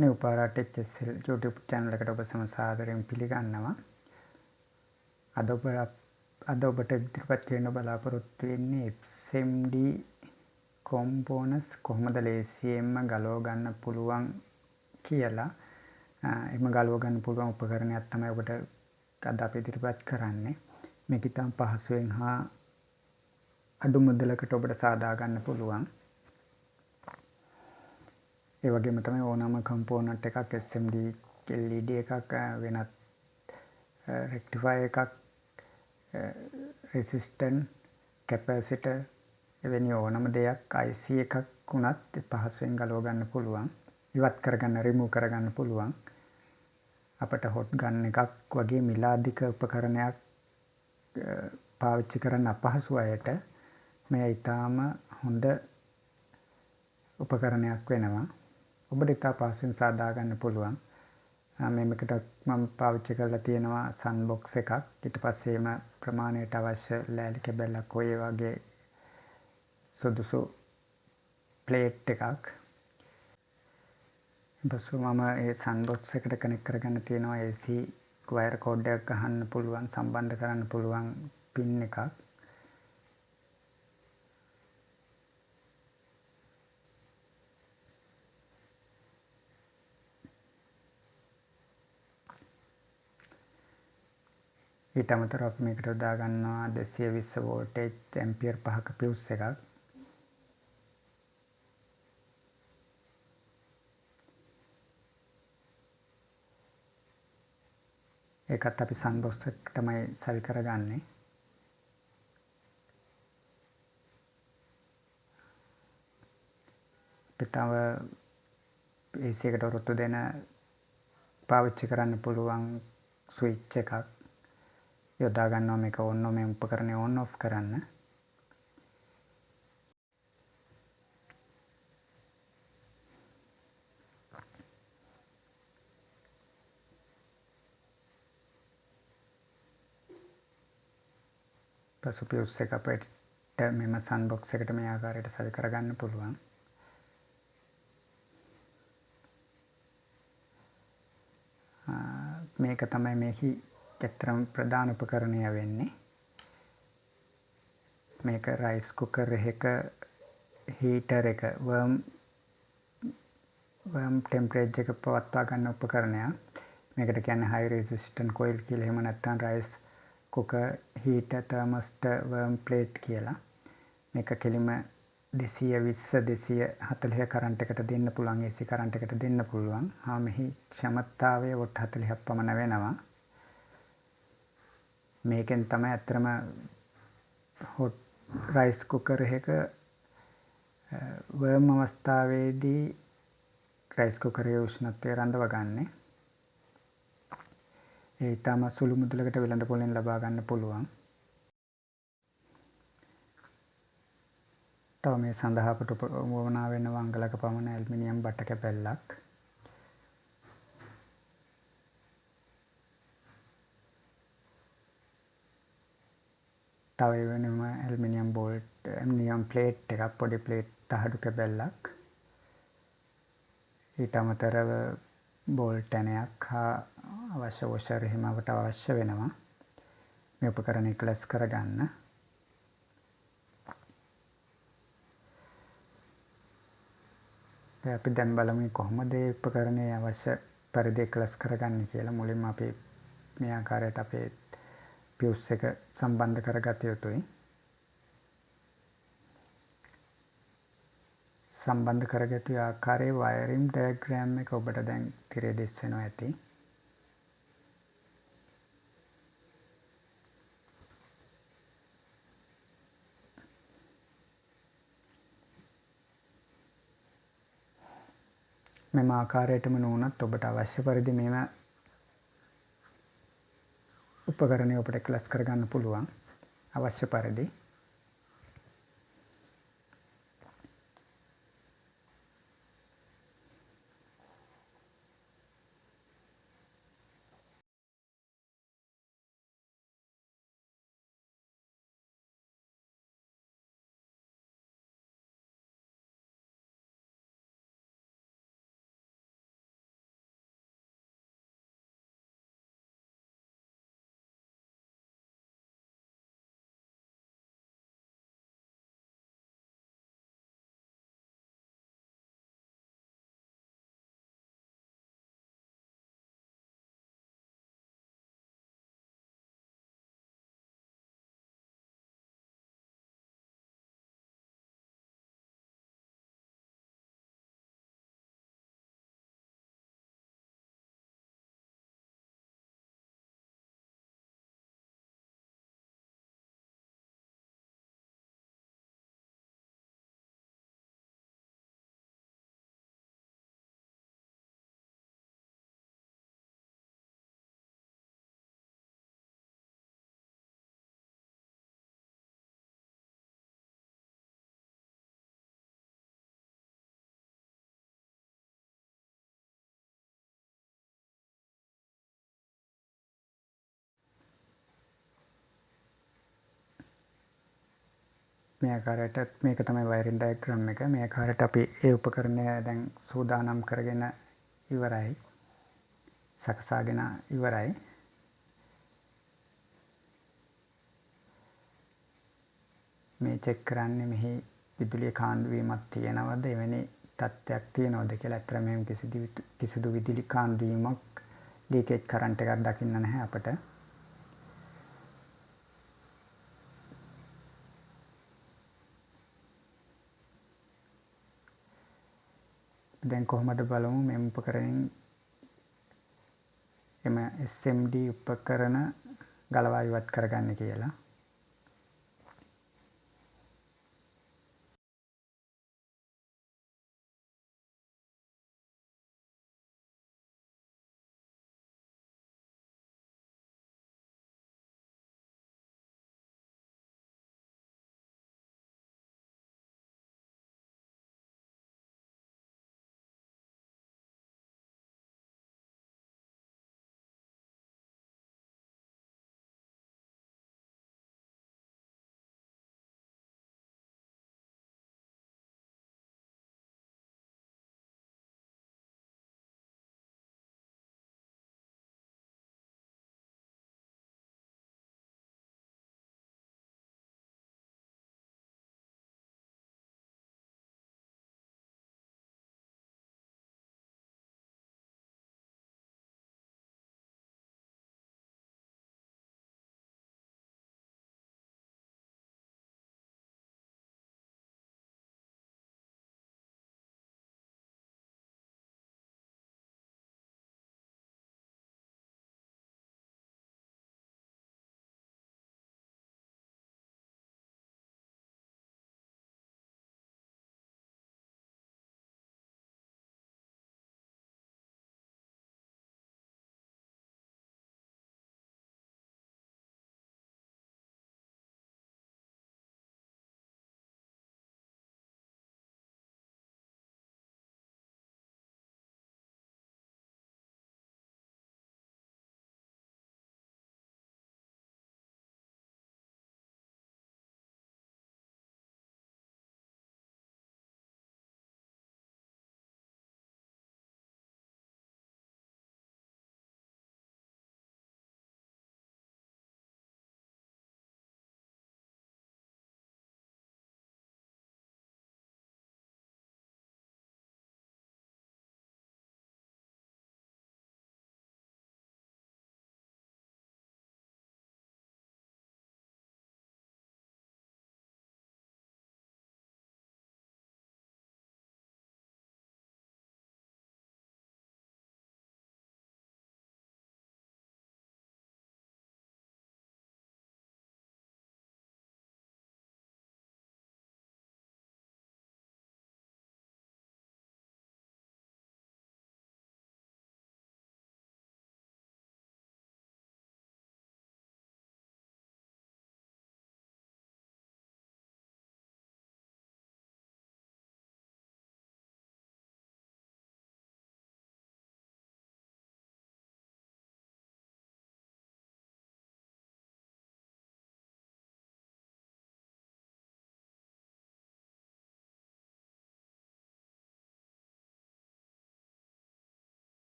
New Para HSL YouTube channel එකට ඔබ සම සාදරයෙන් පිළිගන්නවා. අද ඔබට ඉදිරිපත් කරන්න බලාපොරොත්තු වෙන්නේ XMD components කොහොමද ලේසියෙන්ම ගලව ගන්න පුළුවන් කියලා. එම ගලව ගන්න පුළුවන් උපකරණයක් තමයි ඔබට අද අපි ඉදිරිපත් කරන්නේ. මේක ඉතාම පහසුවෙන් හා අඩු මුදලකට ඔබට සාදා ගන්න පුළුවන්. ඒ වගේම තමයි ඕනම කම්පෝනන්ට් එකක් SMD LED එකක් වෙනත් rectifier එකක් resistant capacitor එවැනි ඕනම දෙයක් IC එකක් වුණත් පහසුවෙන් ගලව ගන්න පුළුවන්. ඉවත් කරගන්න remove කරගන්න පුළුවන්. අපට hot gun එකක් වගේ මිලාදික උපකරණයක් පාවිච්චි කරන්න අපහසු අයට මේ ඊටාම හොඳ උපකරණයක් වෙනවා. ඔබට ඉතා පහසුවෙන් සාදා ගන්න පුළුවන්. මේකට මම පාවිච්චි කරලා තියෙනවා sunbox එකක්. ඊට පස්සේ එම ප්‍රමාණයට අවශ්‍ය ලෑලි කැබල්ලක් ඔය වගේ සුදුසු ප්ලේට් එකක්. ඊපස්සේ මම ඒ sunbox එකට කනෙක්ට් කරගන්න තියෙනවා AC වයර් කෝඩ් එකක් ගහන්න පුළුවන්, සම්බන්ධ කරන්න පුළුවන් පින් එකක්. ඊට අමතරව අපි මේකට යොදා ගන්නවා 220 වෝල්ටේජ් ඇම්පියර් 5ක ෆියුස් එකක්. ඒකත් අපි sunbox එකට තමයි සවි කරගන්නේ. පිටව AC එකට ඔරොත්තු දෙන පාවිච්චි කරන්න පුළුවන් ස්විච් එකක් යොදා ගන්නවා මේක මේ උපකරණය on off කරන්න. පසු fuse එක අපිට මෙම sunbox එකට මේ ආකාරයට සවි කරගන්න පුළුවන්. මේක තමයි මේකි ඇත්තටම ප්‍රධාන උපකරණය වෙන්නේ. මේක රයිස් කුකර් එකක හීටර් එක වර්ම් ටෙම්පරේචර් එක පවත්වා ගන්න උපකරණයක්. මේකට කියන්නේ high resistant coil කියලා. එහෙම නැත්නම් rice cooker heater thermostat warm plate කියලා. මේක කෙලිම 220 කරන්ට් එකට දෙන්න පුළුවන්. AC කරන්ට් එකට දෙන්න පුළුවන්. මෙහි ක්ෂමතාවය වොට් 40ක් පමණ වෙනවා. මේකෙන් තමයි අත්‍තරම හොට් රයිස් කුකර් එකක වර්ම් අවස්ථාවේදී රයිස් කුකරේ උෂ්ණත්වය රඳවගන්නේ. ඒ ඊටම සුළු මුදලකට වෙළඳ පොලෙන් ලබා ගන්න පුළුවන්. තව මේ සඳහා අපට වුණා වෙන වංගලක පමණ ඇලුමිනියම් බට කැපැල්ලක්. තව වෙනම ඇලුමිනියම් ප්ලේට් එකක්, පොඩි ප්ලේට් තහඩු කැබැල්ලක්. ඊට අමතරව බෝල්ට් ඇණයක් හා අවශ්‍ය වොෂර් එහෙම අපට අවශ්‍ය වෙනවා මේ උපකරණය ක්ලස් කරගන්න. අපි දැන් බලමු කොහොමද මේ උපකරණය අවශ්‍ය පරිදි ක්ලස් කරගන්නේ කියලා. මුලින්ම අපි මේ ආකාරයට අපේ fuse එක සම්බන්ධ කරගත යුතුයි. සම්බන්ධ කරගතු ආකාරයේ වයරින් ඩයග්‍රෑම් එක ඔබට දැන් තිරේ දිස්වෙනවා ඇති. මෙම ආකාරයටම නුනත් ඔබට අවශ්‍ය පරිදි මේව උපකරණය ඔබට ක්ලස් කරගන්න පුළුවන් අවශ්‍ය පරිදි. මේ ආකාරයට මේක තමයි වයරින් ඩයග්‍රෑම් එක. මේ ආකාරයට අපි ඒ උපකරණය දැන් සූදානම් කරගෙන ඉවරයි. සකසාගෙන ඉවරයි. මේ චෙක් කරන්නේ මෙහි විදුලිය කාන්දු වීමක් තියෙනවද, එවැනි තත්ත්වයක් තියෙනවද කියලා. ඇත්තට මෙහෙම කිසිදු විදුලි කාන්දු වීමක් ලීකේජ් කරන්ට් එකක් දකින්න නැහැ අපිට. දැන් කොහොමද බලමු මේ උපකරණයෙන් එම SMD උපකරණ ගලවා ඉවත් කරගන්න කියලා.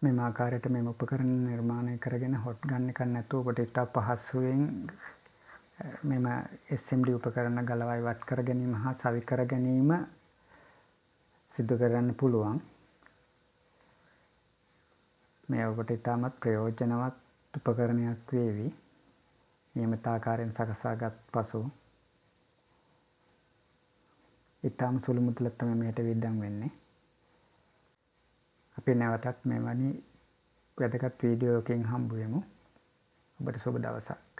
මෙම ආකාරයට මෙම උපකරණ නිර්මාණය කරගෙන හොට් ගන්න එකක් නැතුව ඔබට ඉතා පහසුවෙන් මෙම SMD උපකරණ ගලවා ඉවත් කර ගැනීම හා සවි කර ගැනීම සිදු කරන්න පුළුවන්. මේ ඔබට ඉතාමත් ප්‍රයෝජනවත් උපකරණයක් වේවි. නියමිත ආකාරයෙන් සකසාගත් පසු ඉතාම සුළු මුදලක් තමයි මෙයට වියදම් වෙන්නේ. අපි නැවතත් මෙවැනි වැදගත් වීඩියෝකින් හම්බ වෙමු. ඔබට සුබ දවසක්.